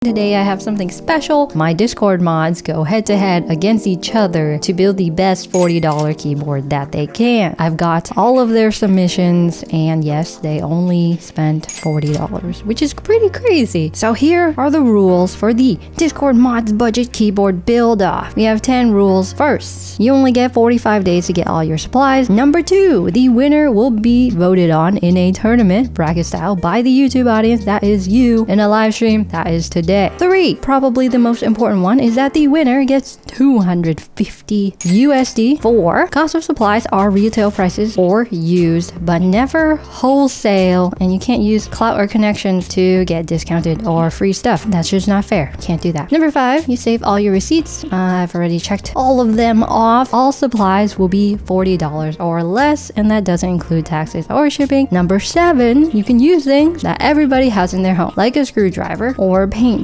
Today I have something special. My Discord mods go head to head against each other to build the best $40 keyboard that they can. I've got all of their submissions and yes, they only spent $40, which is pretty crazy. So here are the rules for the Discord mods budget keyboard build off. We have 10 rules. First, you only get 45 days to get all your supplies. Number 2, the winner will be voted on in a tournament, bracket style, by the YouTube audience, that is you, in a live stream, that is today. 3, probably the most important one, is that the winner gets 250 USD. 4, cost of supplies are retail prices or used, but never wholesale, and you can't use clout or connections to get discounted or free stuff. That's just not fair. Can't do that. Number 5, you save all your receipts. I've already checked all of them off. All supplies will be $40 or less, and that doesn't include taxes or shipping. Number 7, you can use things that everybody has in their home, like a screwdriver or a paintbrush.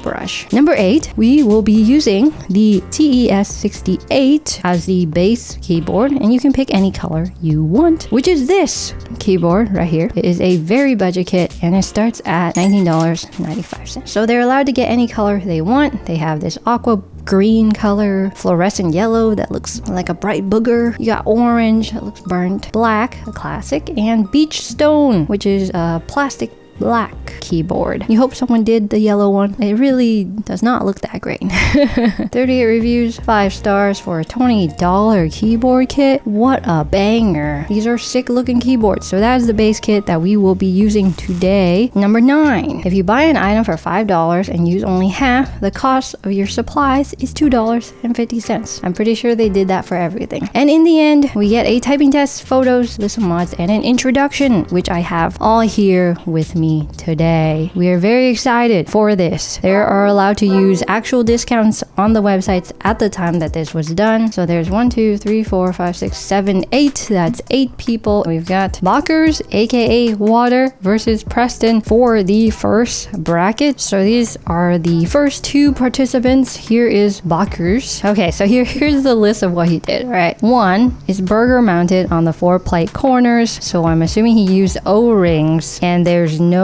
Number 8, we will be using the TES68 as the base keyboard, and you can pick any color you want, which is this keyboard right here. It is a very budget kit, and it starts at $19.95. So they're allowed to get any color they want. They have this aqua green color, fluorescent yellow that looks like a bright booger. You got orange that looks burnt, black, a classic, and beach stone, which is a plastic black keyboard. You hope someone did the yellow one. It really does not look that great. 38 reviews, 5 stars for a $20 keyboard kit. What a banger. These are sick looking keyboards. So that is the base kit that we will be using today. Number 9, if you buy an item for $5 and use only half, the cost of your supplies is $2.50. I'm pretty sure they did that for everything. And in the end, we get a typing test, photos, list of mods, and an introduction, which I have all here with me today. We are very excited for this. They are allowed to use actual discounts on the websites at the time that this was done. So there's 1, 2, 3, 4, 5, 6, 7, 8. That's 8 people. We've got Bakers, aka Water, versus Preston for the first bracket. So these are the first 2 participants. Here is Bakers. Okay, so here's the list of what he did. All right, 1 is burger mounted on the 4 plate corners. So I'm assuming he used O-rings, and there's no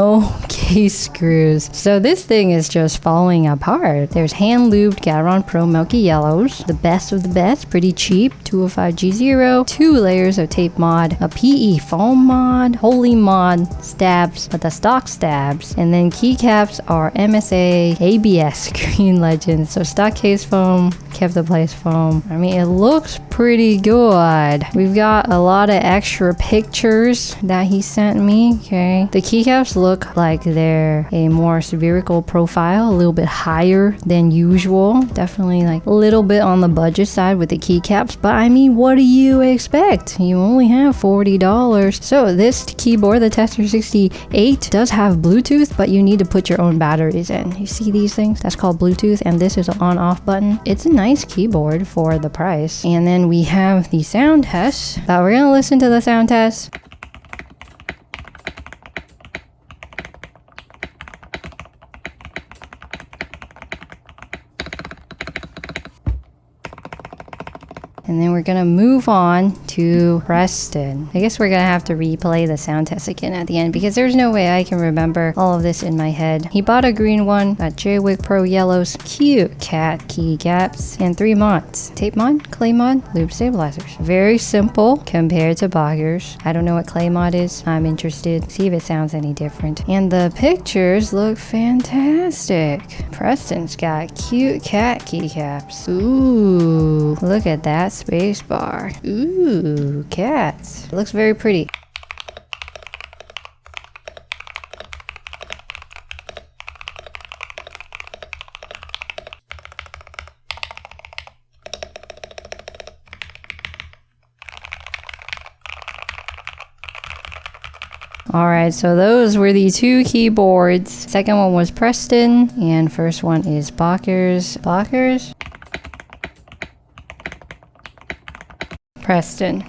case screws. So this thing is just falling apart. There's hand lubed Gateron Pro Milky Yellows, the best of the best, pretty cheap, 205G0, 2 layers of tape mod, a PE foam mod, Holy mod, stabs, but the stock stabs, and then keycaps are MSA ABS Green Legend. So stock case foam, kept the place foam. I mean, it looks pretty good. We've got a lot of extra pictures that he sent me. Okay, the keycaps look like they're a more spherical profile, a little bit higher than usual. Definitely like a little bit on the budget side with the keycaps, but I mean, what do you expect? You only have $40. So this keyboard, the Tester 68, does have Bluetooth, but you need to put your own batteries in. You see these things? That's called Bluetooth, and this is an on-off button. It's a nice keyboard for the price. And then we have the sound test, but we're gonna listen to the sound test. And then we're gonna move on to Preston. I guess we're gonna have to replay the sound test again at the end because there's no way I can remember all of this in my head. He bought a green one, got Jwick Pro yellows, cute cat keycaps, and 3 mods. Tape mod, clay mod, lube stabilizers. Very simple compared to Bakers. I don't know what clay mod is. I'm interested. See if it sounds any different. And the pictures look fantastic. Preston's got cute cat keycaps. Ooh, look at that space bar. Ooh, cats. It looks very pretty. Alright, so those were the 2 keyboards. Second one was Preston, and first one is Bakers. Bakers? Preston.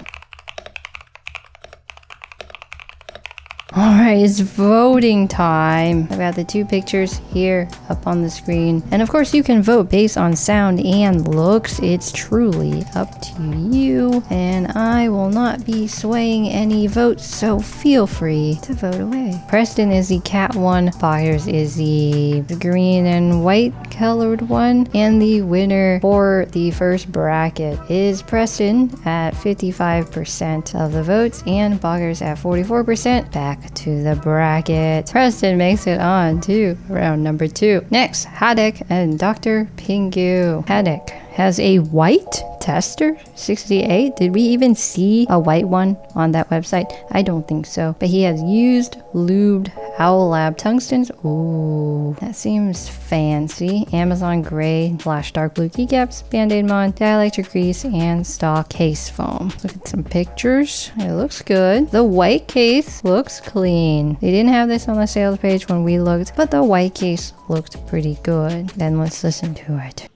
Alright, it's voting time. I've got the two pictures here up on the screen. And of course, you can vote based on sound and looks. It's truly up to you. And I will not be swaying any votes, so feel free to vote away. Preston is the cat one. Byers is the green and white colored one. And the winner for the first bracket is Preston at 55% of the votes and Boggers at 44%. Back to the bracket. Preston makes it on to round number 2. Next, Haddock and Dr. Pingu. Haddock has a white tester 68. Did we even see a white one on that website? I don't think so. But he has used lubed Owl Lab tungstens. Ooh, that seems fancy. Amazon gray / dark blue keycaps, Band-Aid mod, dielectric grease, and stock case foam. Look at some pictures. It looks good. The white case looks clean. They didn't have this on the sales page when we looked, but the white case looked pretty good. Then let's listen to it.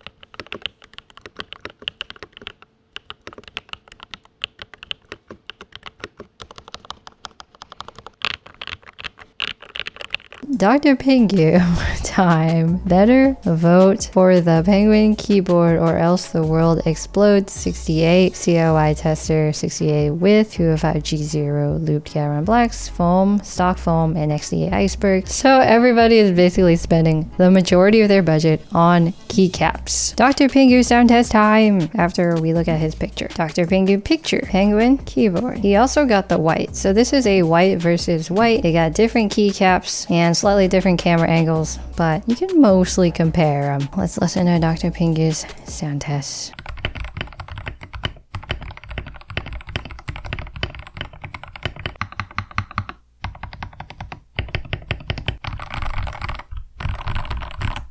Dr. Pingu time. Better vote for the Penguin keyboard or else the world explodes 68. COI tester 68 with 205G0 looped Gateron blacks, foam, stock foam, and XDA iceberg. So everybody is basically spending the majority of their budget on keycaps. Dr. Pingu sound test time after we look at his picture. Dr. Pingu picture. Penguin keyboard. He also got the white. So this is a white versus white. They got different keycaps and slightly different camera angles, but you can mostly compare them. Let's listen to Dr. Pingu's sound test.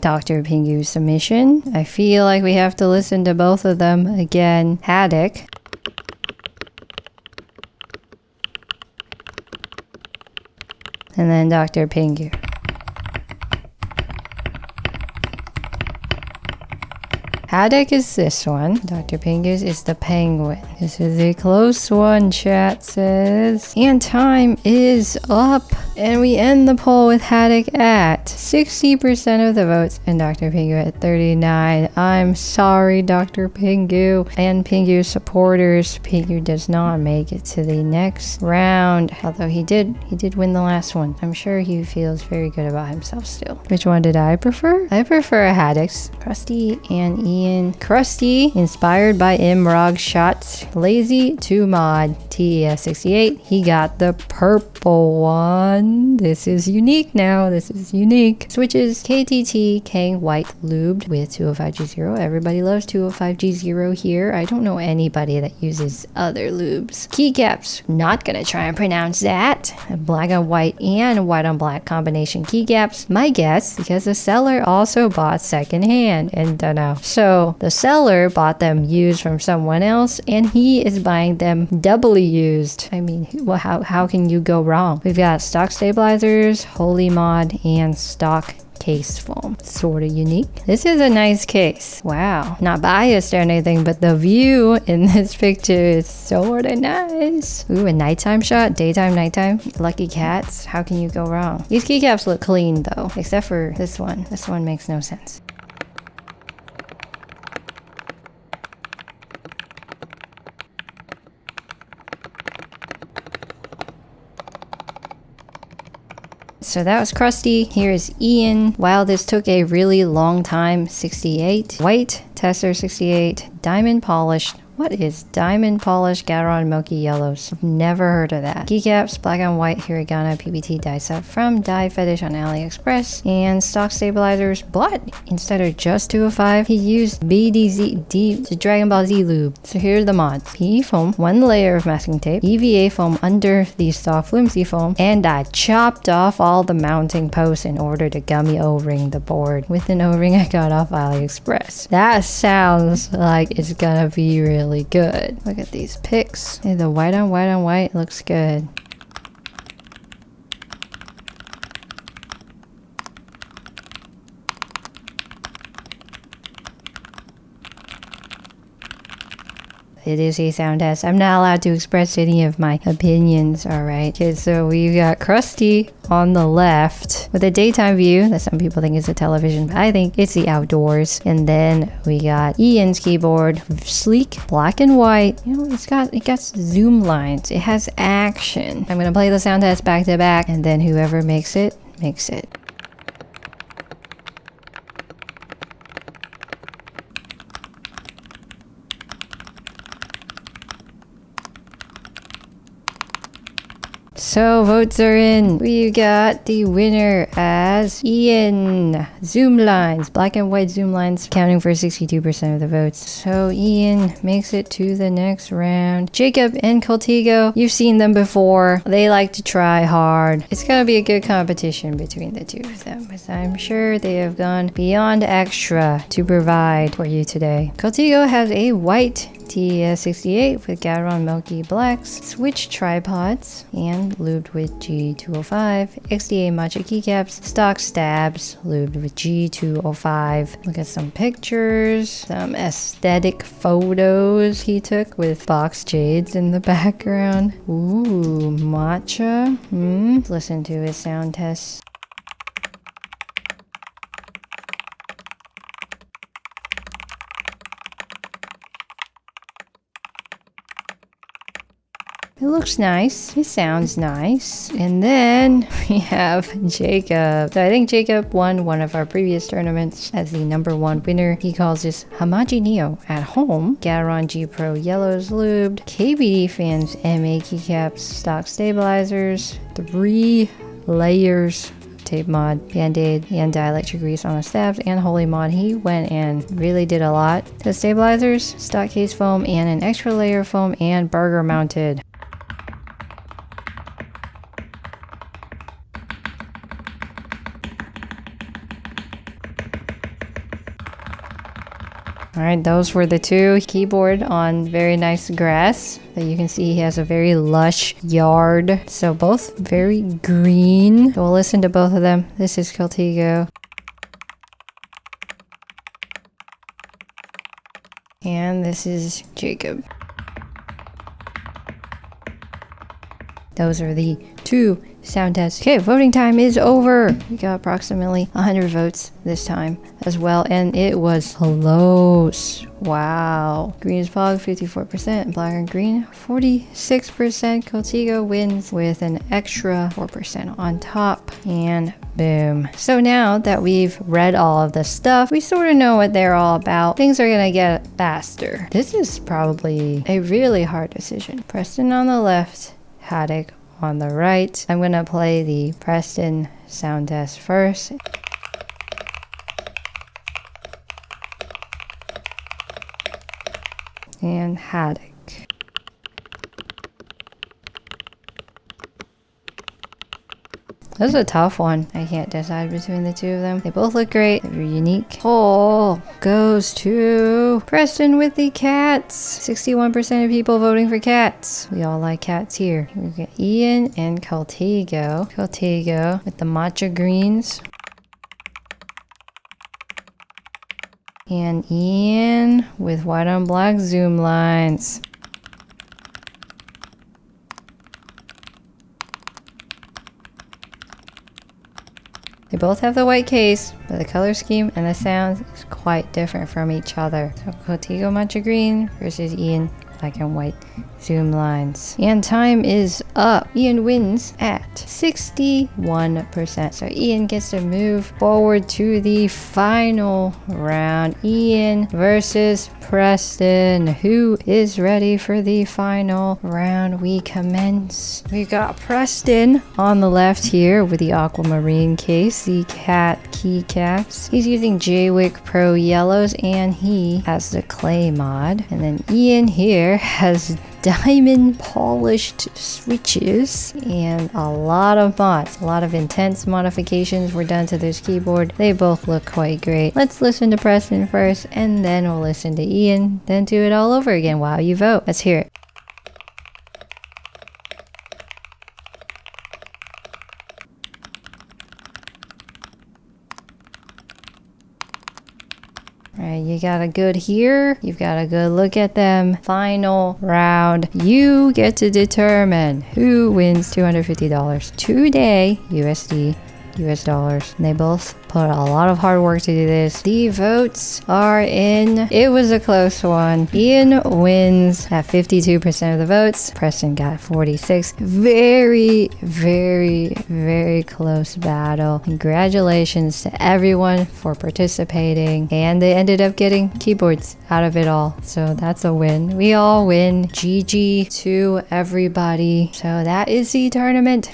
Dr. Pingu's submission. I feel like we have to listen to both of them again. Haddock. And then Dr. Pingu. Haddock is this one. Dr. Pingu's is the penguin. This is a close one, chat says. And time is up. And we end the poll with Haddock at 60% of the votes and Dr. Pingu at 39. I'm sorry, Dr. Pingu and Pingu supporters. Pingu does not make it to the next round. Although he did win the last one. I'm sure he feels very good about himself still. Which one did I prefer? I prefer Haddock's. Krusty and Ian. Krusty, inspired by Imrog shots. Lazy to mod. TES68. He got the purple one. This is unique now. This is unique. Switches KTT Kang White lubed with 205G0. Everybody loves 205G0 here. I don't know anybody that uses other lubes. Keycaps. Not gonna try and pronounce that. Black on white and white on black combination keycaps. My guess, because the seller also bought secondhand and dunno. So the seller bought them used from someone else and he is buying them doubly used. I mean, well, how can you go wrong? We've got stock stabilizers, holy mod, and stock case foam. Sort of unique. This is a nice case. Wow. Not biased or anything, but the view in this picture is sort of nice. Ooh, a nighttime shot. Daytime, nighttime. Lucky cats. How can you go wrong? These keycaps look clean though, except for this one. This one makes no sense. So that was Krusty. Here's Ian. Wow, this took a really long time. 68. White, Tester 68. Diamond polished. What is diamond polished Gateron Milky Yellows? I've never heard of that. Keycaps, black on white Hiragana PBT die set from Die Fetish on AliExpress. And stock stabilizers, but instead of just 205, he used BDZ, the Dragon Ball Z lube. So here's the mods. PE foam, one layer of masking tape, EVA foam under the stock flimsy foam, and I chopped off all the mounting posts in order to gummy O-ring the board with an O-ring I got off AliExpress. That sounds like it's gonna be really good. Look at these pics. Hey, the white on white on white looks good. it is a sound test. I'm not allowed to express any of my opinions, alright? Okay, so we got Krusty on the left with a daytime view that some people think is a television, but I think it's the outdoors. And then we got Ian's keyboard, sleek, black and white. You know, it got zoom lines. It has action. I'm gonna play the sound test back to back, and then whoever makes it, makes it. So votes are in. We got the winner as Ian. Zoom lines, black and white zoom lines, counting for 62% of the votes. So Ian makes it to the next round. Jacob and Coltigo, you've seen them before. They like to try hard. It's gonna be a good competition between the two of them, because I'm sure they have gone beyond extra to provide for you today. Coltigo has a white TES68 with Gateron Milky Blacks, switch tripods, and lubed with G205, XDA matcha keycaps, stock stabs, lubed with G205. Look at some pictures, some aesthetic photos he took with box jades in the background. Ooh, matcha. Listen to his sound test. It looks nice. It sounds nice. And then we have Jacob. So I think Jacob won one of our previous tournaments as the #1 winner. He calls this Hamaji Neo at home. Gateron G Pro Yellows lubed. KBD Fans MA keycaps, stock stabilizers, 3 layers tape mod, band-aid, and dielectric grease on the stabs, and holy mod. He went and really did a lot. The stabilizers, stock case foam, and an extra layer of foam, and burger mounted. Alright, those were the two. Keyboard on very nice grass that you can see he has a very lush yard. So both very green. So we'll listen to both of them. This is Coltigo. And this is Jacob. Those are the two sound tests. Okay, voting time is over. We got approximately 100 votes this time as well, and it was close. Wow. Green is Pog, 54%, black and green, 46%. Coltigo wins with an extra 4% on top, and boom. So now that we've read all of the stuff, we sort of know what they're all about. Things are gonna get faster. This is probably a really hard decision. Preston on the left, Haddock on the right. I'm gonna play the Preston sound test first. And Haddock. This is a tough one. I can't decide between the two of them. They both look great. They're unique. Poll goes to Preston with the cats. 61% of people voting for cats. We all like cats here. We got Ian and Coltigo. Coltigo with the matcha greens. And Ian with white on black zoom lines. They both have the white case, but the color scheme and the sound is quite different from each other. So Coltigo matcha green versus Ian black and white zoom lines. And time is up. Ian wins at 61%. So Ian gets to move forward to the final round. Ian versus Preston. Who is ready for the final round? We commence. We got Preston on the left here with the aquamarine case, the cat keycaps. He's using Jwick Pro Yellows, and he has the clay mod. And then Ian here has diamond polished switches and a lot of mods. A lot of intense modifications were done to this keyboard. They both look quite great. Let's listen to Preston first, and then we'll listen to Ian, then do it all over again while you vote. Let's hear it. Alright, you got a good here. You've got a good look at them. Final round. You get to determine who wins $250 today, USD, US dollars. They both put a lot of hard work to do this. The votes are in. It was a close one. Ian wins at 52% of the votes. Preston got 46. Very, very, very close battle. Congratulations to everyone for participating. And they ended up getting keyboards out of it all. So that's a win. We all win. GG to everybody. So that is the tournament.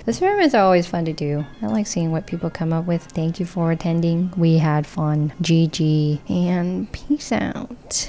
The tournaments are always fun to do. I like seeing what people come up with. Thank you for attending. We had fun. GG and peace out.